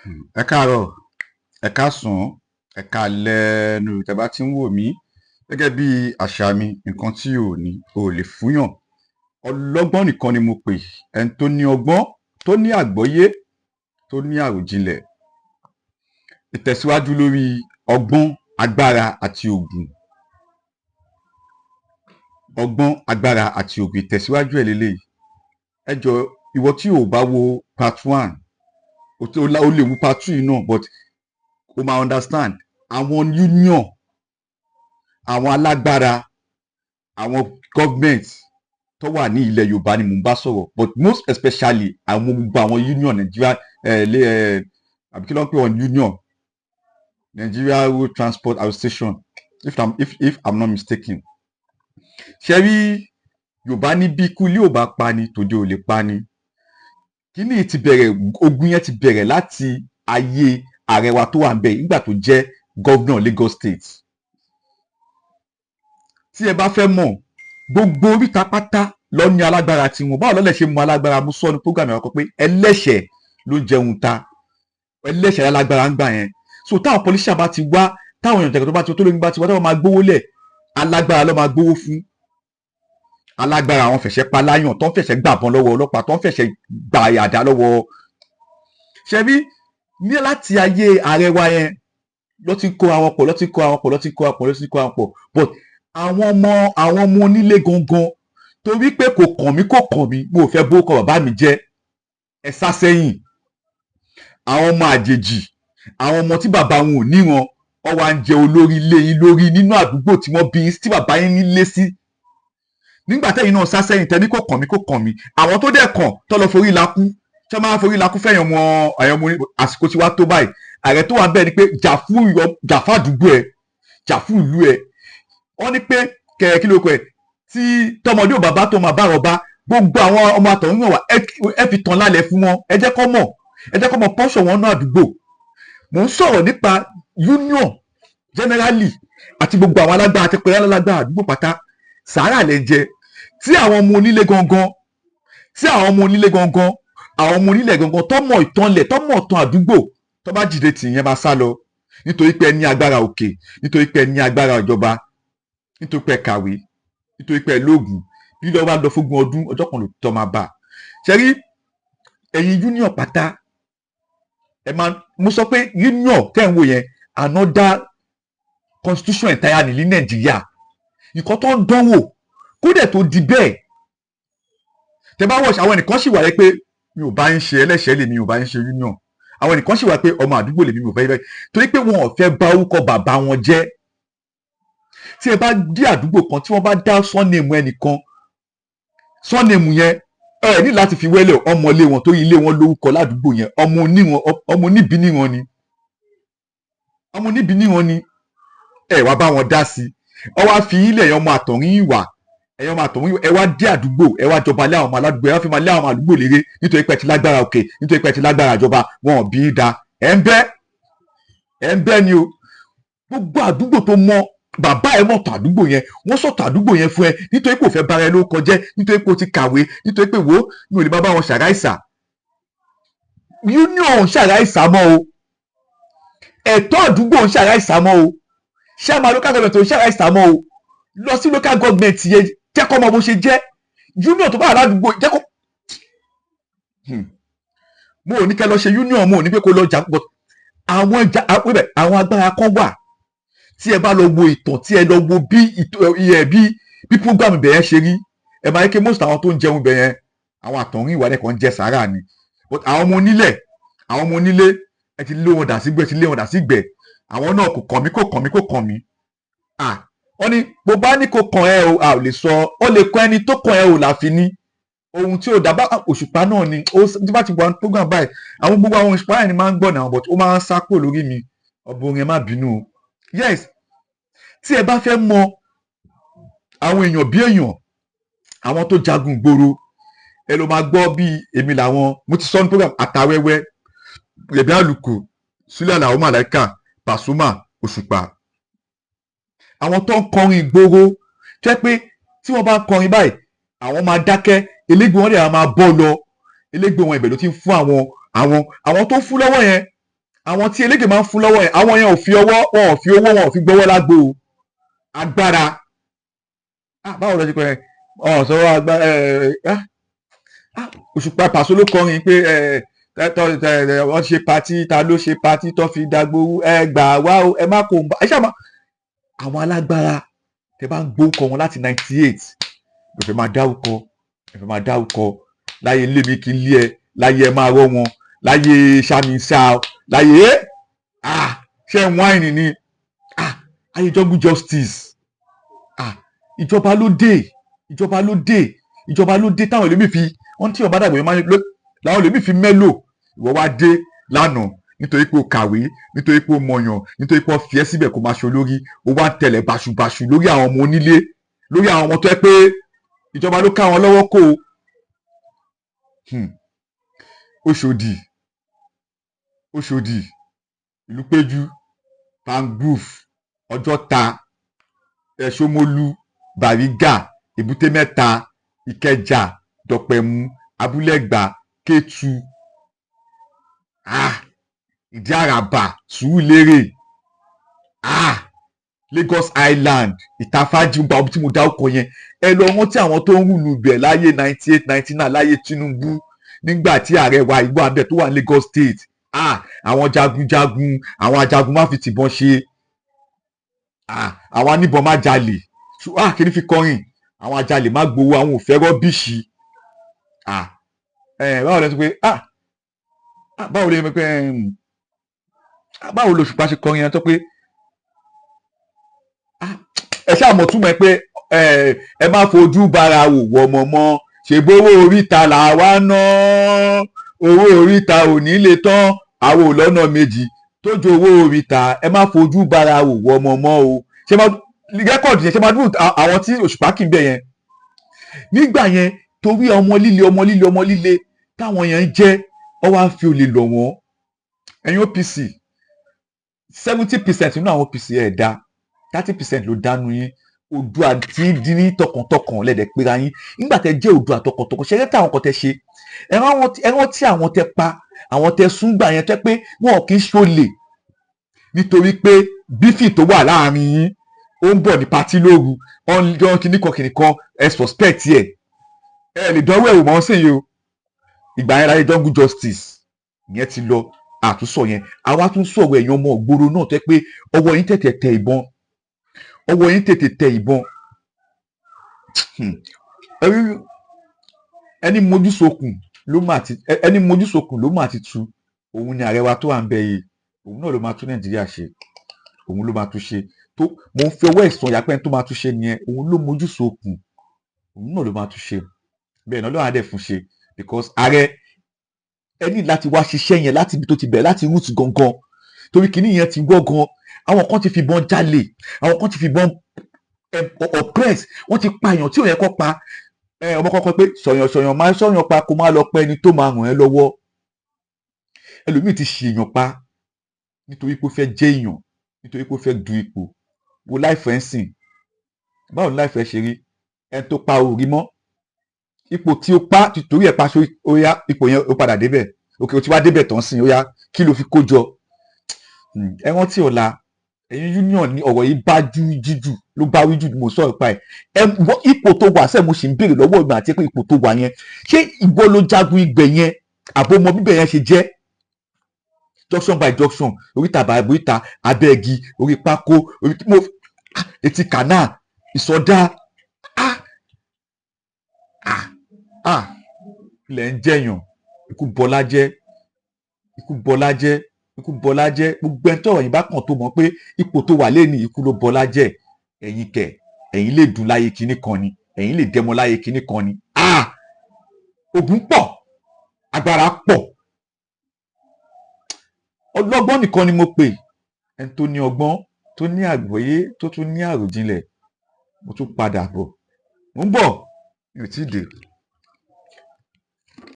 Ẹ káàárọ̀, ẹ káàsán, ẹ káalẹ́ nu tẹ́ bá ti ń wò mí. Gẹ́gẹ́ bí àṣà mi, nǹkan tí ò ní o lè fúnyàn. Ọlọ́gbọ́n nìkan ni mo pè, ẹni tó ní ọgbọ́n, tó ní àgbọ́yé, tó ní àròjinlẹ̀. Ìtẹ̀síwájú lórí ọgbọ́n, agbára àti ògùn. Ọgbọ́n, agbára àti ògùn, ìtẹ̀síwájú ẹ̀ lélẹ́yìí. Ẹ jọ̀ọ́, ìwọ tí ò bá wo part 1, o lè wo part 2 yìí náà, but o máa understand. Àwọn union, àwọn alágbára, àwọn government tó wà ní ilẹ̀ Yorùbá ni mò ń bá sọ̀rọ̀, but most especially àwọn gbogbo àwọn union Nigeria àbí kí ló ń pè wọ́n, union Nigeria Road Transport Association, if I'm not mistaken. Ṣé rí Yorùbá ní bí ikú ilé ò bá pani tòde ò lè pani. Kíní ti bẹ̀rẹ̀, ogun yẹn ti bẹ̀rẹ̀ láti ayé ààrẹ wa tó wà ń bẹ̀ nígbà tó jẹ́ governor Lagos State. Tí ẹ bá fẹ́ mọ̀, gbogbo oríta pátá ló ní alágbára tiwọn. Báwo lọ́lẹ̀ ṣe mú alágbára? Mú sọ́nu program ẹ̀rọ kan pé ẹlẹ́ṣẹ̀ ló jẹun ta, ẹlẹ́ṣẹ̀ alágbára ń gbà yẹn. So táwọn politician bá ti wá, táwọn èèyàn tẹ̀kọ̀ tó bá ti tó lóyún bá ti wá, táwọn máa gbówó lẹ̀, alágbára ló máa gbówó fún. Alágbára àwọn fẹ̀ṣẹ̀ pa láyàn, tó ń fẹ̀ṣẹ̀ gbàbọn lọ́wọ́ ọlọ́pàá, tó ń fẹ̀ṣẹ̀ gba àdá lọ́wọ́. Ṣé rí ní láti ayé ààrẹ wa yẹn ló ti kó àwọn pọ̀, but àwọn ọmọ onílé gangan, torí pé kò kàn mí, mo ò fẹ́ bó kọ bàbá mi jẹ́, ẹ sá sẹ́yìn. Àwọn ọmọ àjèjì, àwọn ọmọ tí bàbá wọn ò níran, ó wá ń jẹ olórí ilé yín lórí nínú àdúgbò tí wọ́n bí, tí bàbá yín nílé sí. Nígbà tẹ́yìn náà sá sẹ́yìn tẹ́ ní kò kàn mí, àwọn tó dẹ̀ kàn tó lọ forí lakú, tí wọ́n máa forí lakú fẹ́yàn ọmọ àsìkò tí wàá tó báyìí. Ààrẹ tó wà bẹ́ẹ̀ ni pé jà fún àdúgbò ẹ̀, jà fún ìlú ẹ̀. Wọ́n ní pé kí ló kọ ẹ̀, tí tọmọdé ò bàbá tó máa bá rọba, gbogbo àwọn ọmọ àtọ̀hún wà ẹ fi tàn lálẹ́ fún wọn, ẹ jẹ́ kó mọ̀ pọ́ṣọ̀ wọn náà àdúgbò. Mò ń sọ̀rọ̀ nípa union generally àti gbogbo àwọn alágbára àti pẹ̀lú alágbára àdúgbò pátá. Sàárà lẹ jẹ tí àwọn ọmọ onílé gangan, àwọn ọmọ onílẹ̀ gangan tó mọ̀ ìtànlẹ̀, tó mọ̀ ìtàn àdúgbò, tó bá jìde tì yẹn máa sá lọ, nítorí pé ẹ ní agbára òkè, nítorí pé ẹ ní agbára ìjọba, nítorí pé ẹ kàwé, nítorí pé ẹ lóògùn. Bí lọ́wọ́ bá lọ fógun ọdún, ọjọ́ kan ló tọ́ máa bà. Ṣé rí ẹ̀yin union pátá, mo sọ pé union tẹ́ ń wò yẹn, another constitution entirely ní Nàìjíríà. Nǹkan tó ń dánwò kó dẹ̀ tó di bẹ́ẹ̀. Tẹ́ bá wọ̀ àwọn ẹnìkan sì wà yẹ pé mi ò bá ń ṣe ẹlẹ́ṣẹ̀ lèmi, mi ò bá ń ṣe union. Àwọn ẹnìkan sì wà pé ọmọ àdúgbò lèmi, mi ò fẹ́ bẹ́ẹ̀, torí pé wọn ò fẹ́ bà orúkọ bàbá wọn jẹ́. Tí ẹ bá dé àdúgbò kan tí wọ́n bá dá sọ́nẹ̀mù ẹnìkan, sọ́nẹ̀mù yẹn ẹ ní láti fi wẹ́lẹ̀ ọmọ ilé wọn, torí ilé wọn lórúkọ ládùúgbò yẹn, ọmọ oníbi níran ni. Ẹ wá bá wọn dá sí, ọ wá fi ilẹ̀ ẹ̀yàn ọmọ àtọ̀rín ìwà, ẹ wá dé àdúgbò, ẹ wá jọba lé àwọn ọmọ aládùúgbò, ẹ wá fi máa lé àwọn ọmọ àdúgbò léré, nítorí pé ẹ ti lágbára òkè, nítorí pé ẹ ti lágbára ìjọba, wọn ò bí í da. Ẹ ń bẹ́ ni o. Gbogbo àdúgbò tó mọ bàbá ẹ mọ̀tàn àdúgbò yẹn, wọ́n sọ̀tàn àdúgbò yẹn fún ẹ, nítorí pé ò fẹ́ bára ẹ lórúkọ jẹ́, nítorí pé o ti kàwé, nítorí pé wo mi ò lè bá wọn ṣàráìsà. Union ń ṣàráìsà mọ́ o, ẹ̀tọ́ àdúgbò ń ṣàráìsà mọ́ o, ṣáàmà local government ò ń ṣàráìsà mọ́ o. Lọ sí local government yẹn, jẹ́ kó mọ bó ṣe jẹ́. Union tó bá wà ládùúgbò jẹ́ kó. Mo ò ní kẹ́ lọ ṣe union, mo ò ní pé kó lọ jà, but àwọn agbára kan wà. Tí ẹ bá lọ wo ìtàn, tí ẹ lọ wo bí program ibẹ̀ yẹn ṣe rí, ẹ máa rí pé most àwọn tó ń jẹun ibẹ̀ yẹn, àwọn àtọ̀hún ìwà rẹ̀ kan ń jẹ sàárà ni. But àwọn ọmọ onílé, ẹ ti lé wọn dà sígbẹ̀, àwọn náà kò kàn mí. Wọ́n ní bó bá ní kò kàn ẹ́ o, a ò lè sọ, ó lè kàn ẹni tó kàn ẹ́ o láfi ní. Ohun tí ò dá bá Òṣùpá náà ni, tí bá ti wà ní program báyìí, gbogbo àwọn Òṣùpá yẹn ni máa ń gbọ́ náà, but ó máa ń sá kúrò lórí mi. Ọ̀bùn yẹn má bínú o. Yes, tí ẹ bá fẹ́ mọ àwọn èèyàn bí èèyàn, àwọn tó jagun gbòòrò, ẹ ló máa gbọ́ bí èmi làwọn, mo ti sọ ní program Àtàwẹ́wẹ́, Rẹ̀bí Àlùkò, Súlẹ̀ Àlàó Màláíkà, Pàsúmà, Òṣùpá. Àwọn tó ń kọrin ìgboro, jẹ́ pé tí wọ́n bá ń kọrin báyìí, àwọn máa dákẹ́, elégbé wọn dẹ̀ máa bọ́ lọ, elégbé wọn ibẹ̀ ló ti ń fún àwọn tó fún lọ́wọ́ yẹn, àwọn tí elédè máa ń fún lọ́wọ́ yẹn àwọn yẹn ò fi ọwọ́ wọn ò fi owó wọn ò fi gbọ́wọ́ lágbo o. Agbára báwo lọ ṣe pé sọ̀rọ̀ agbára Òṣùpá Pàṣọ ló kọrin pé wọ́n ṣe patí ta ló ṣe patí tó fi dàgbòrú gbà wá o ẹ má kó ń bá ẹ ṣáà àwọn alágbára tẹ bá ń gbórúkọ wọn láti 98 ẹ fẹ́ máa dárúkọ láyé ilé mi kí n lé ẹ láyé ẹ máa rọ wọn láyé ṣàmìṣà láyé ṣe ń wáìnì ni ayé jungle justice ìjọba ló dé táwọn ẹlòmíì fi wọ́n tí ọba dàgbà yẹn làwọn ẹlòmíì fi mẹ́lò ìwọ wá dé lánàá nítorí pé o kàwé nítorí pé o mọ̀yàn nítorí pé o fi ẹ́ síbẹ̀ kó máa ṣe olórí o wá ń tẹ̀lẹ̀ báṣubàṣu lórí àwọn ọmọ onílé lórí àwọn ọmọ tó yẹ pé ìjọba ló ká wọn lọ́wọ́ kó o. Òṣòdì Ìlúpéjú Pangrove Ọjọ́ta Ṣómólú Bàrígà Èbúté Mẹ́ta Ìkẹjà Dọ̀pẹ̀mú Abúlẹ̀gbà Kétu Ìdí Àràbà Sùúrùlérè Lagos Island Ìtafájí gba ọbí tí mo dárúkọ yẹn ẹ lọ rántí àwọn tó ń rúlu ibẹ̀ láyé 98 99 láyé Tinubu nígbà tí ààrẹ wa ìgbọ́ abẹ tó wà ní Lagos State àwọn jagunjagun àwọn ajagun má fi tìbọn ṣe àwọn aníbọn má jalè kí ni fi kọrin àwọn ajalè má gbowó àwọn ò fẹ́ rọ́bìṣì báwo lè sọ pé báwo lòṣùpá ṣe kọrin yẹn tó pé ẹ ṣáà mọ̀ túmọ̀ ẹ pé ẹ má fojú bara wò wọ́mọ mọ́ ṣègbówó oríta làwa ná owó oríta ò ní lè tán àwọn ò lọ́nà méjì tó ju owó oríta ẹ má fojú bara wò wọ́mọ mọ́ o ṣe máa rẹ́kọ̀dì yẹn ṣe máa dúró àwọn tí Òṣùpá kì í bẹ̀ yẹn nígbà yẹn torí ọmọ líle táwọn yẹn ń jẹ́ ọ wá fi olè lọ̀ wọ́n ẹ̀yin OPC 70% nínú àwọn OPC ẹ̀ dá 30% ló dánú yín Oòduà tí dín ní tọkàntọkàn lẹ́dẹ̀ pera yín nígbà tẹ jẹ́ Oòduà tọkàntọkàn ṣe rẹ́tà àwọn kan tẹ ṣe ẹran tí àwọn tẹ pa àwọn tẹ súngbà yẹn tẹ pé wọn kì í ṣolè nítorí pé bífì tó wà láàrin yín ó ń bọ̀ ní patí lóru ọ̀n kìnnìkan ẹ suspect ẹ lè dánwò ẹ̀wò mọ́ sí yìí o ìgbà yẹn láyé jungle justice ìyẹn ti lọ àtúnṣọ yẹn àwa tún sọ̀rọ̀ ẹ̀yàn ọmọ ògbóró náà tẹ́ pé ọwọ́ yín tètè tẹ ìbọn ẹni mójúsokùn ló mà ti tu òun ni ààrẹ wa tó wà ń bẹ yìí òun náà ló máa tún Nàìjíríà ṣe òun ló máa tún ṣe tó mo ń fi ọwọ́ ẹ̀sán ìyàpẹ́ tó máa tún ṣe nìyẹn òun ló mójúsokùn òun náà ló máa tún ṣe bẹ́ẹ̀ náà ló wà dẹ̀ fún ṣe because ààrẹ ẹni láti wá ṣiṣẹ́ yẹn láti ibi tó ti bẹ̀rẹ̀ láti root gangan torí kìíní yẹn ti wọ́ gan àwọn kan ti fìbọn jalè àwọn kan ti fìbọn oppress wọ́n ti pa èèyàn tí ò yẹ kó pa ọmọ kọ́kọ́ pé sọ̀yàn máa sọ̀yàn pa kó má lọ pẹ́ ẹni tó máa ràn ẹ́ lọ́wọ́ ẹlòmíì ti ṣe èèyàn pa nítorí pé ó fẹ́ jẹ́ èèyàn nítorí pé ó fẹ́ du ipò wo láìfẹ́ ń sìn báwo ni láìfẹ́ ṣe rí ẹni tó pa òrí mọ́ ipò tí ó pa torí ẹ̀ pa ṣó ó yá ipò yẹn ó padà débẹ̀ òkè ó ti wá débẹ̀ tán sìn ó yá kí ló fi kó jọ ẹ rántí ọ̀la ẹ̀yin union ní ọ̀rọ̀ yìí bá jíjù ló bá wí jù mo sọ̀rọ̀ pa ẹ̀ ipò tó wà sẹ́ẹ̀ mo sì ń béèrè lọ́wọ́ ìgbà àti pé ipò tó wà yẹn ṣé ìwọ ló jagun ibẹ̀ yẹn àbomọ bíbẹ̀ yẹn ṣe jẹ́ junction by junction oríta by oríta abẹ́ẹ̀gì orí pákó orí mo etí canal ìsọdá ilẹ̀ ń jẹ̀yàn ikú bọlá jẹ́ gbogbo ẹni tọ́rọ̀ yìí bá kàn tó mọ̀ pé ipò tó wà lẹ́ni ikú ló bọlá jẹ́ ẹ̀yin kẹ̀ ẹ̀yin lè dùn láyé kinní kan ni ẹ̀yin lè dẹmọ láyé kinní kan ni ogun pọ̀ agbára pọ̀ ọlọ́gbọ́n nìkan ni mo pè ẹni tó ní ọgbọ́n tó ní àgbọ́yé tó tún ní àròjinlẹ̀ mo tún padà bọ̀ mo ń bọ̀ mi ò tí ì dé.